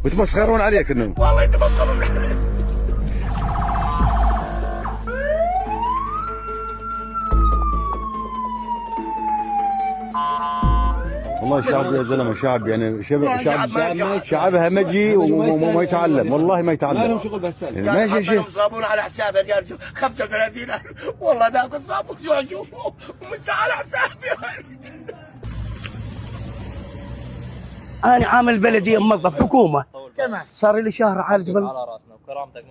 ويتمسخرون عليك انهم والله يتمسخرون عليك. والله الشعب يا زلمه شعب يعني شعب همجي وما يتعلم، والله ما يتعلم. ما لهم شغل بهالسالفه. يعني ماشي شيء. صابون على حسابه يا رجل 35,000 والله ذاك الصابون اشوفه ومش على حسابي. انا عامل بلدي موظف حكومه كمان صار لي شهر عالج على راسنا وكرامتك.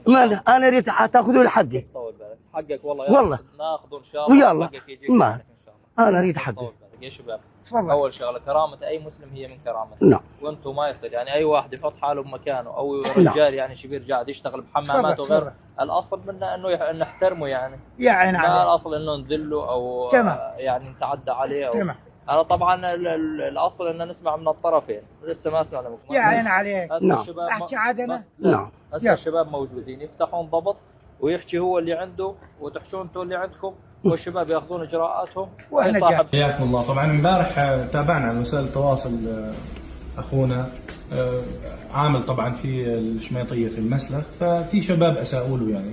انا اريد تاخذوا لي حقي. طول بالك حقك والله. والله ناخذه ان شاء الله. ويلا حقك يجيك ما ان شاء الله. انا اريد حقي. طول بالك يا شباب. تفضل. اول شغله كرامه اي مسلم هي من كرامته. نعم. وانتم ما يصير يعني اي واحد يحط حاله بمكانه او رجال يعني شبير قاعد يشتغل بحمامات وغيره. الاصل منا انه نحترمه يعني. يا عين ما عليك. الاصل انه نذله او تمام. يعني نتعدى عليه او تمام. انا طبعا الاصل ان نسمع من الطرفين، لسه ما سمعنا منكم. يا عين عليك. نعم. الشباب احكي عادنا. نعم. هسه الشباب موجودين يفتحون ضبط ويحكي هو اللي عنده وتحكون انتم اللي عندكم والشباب ياخذون اجراءاتهم. واحنا صاحب حياكم الله. طبعا امبارح تابعنا على وسائل التواصل اخونا عامل طبعا في الشميطيه في المسلخ، ففي شباب اساءوا له يعني،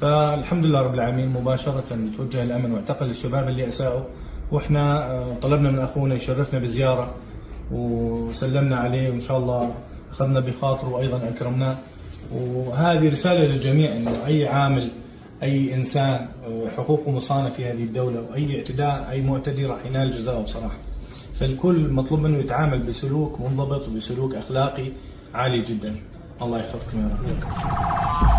فالحمد لله رب العالمين مباشره توجه الامن واعتقل الشباب اللي اساءوا، واحنا طلبنا من اخونا يشرفنا بزياره وسلمنا عليه وان شاء الله اخذنا بخاطره وايضا اكرمناه. وهذه رساله للجميع انه اي عامل اي انسان حقوقه مصانه في هذه الدوله، واي اعتداء اي معتدي راح ينال جزاؤه بصراحه. فالكل مطلوب منه يتعامل بسلوك منضبط وبسلوك اخلاقي عالي جدا. الله يحفظكم يا رب.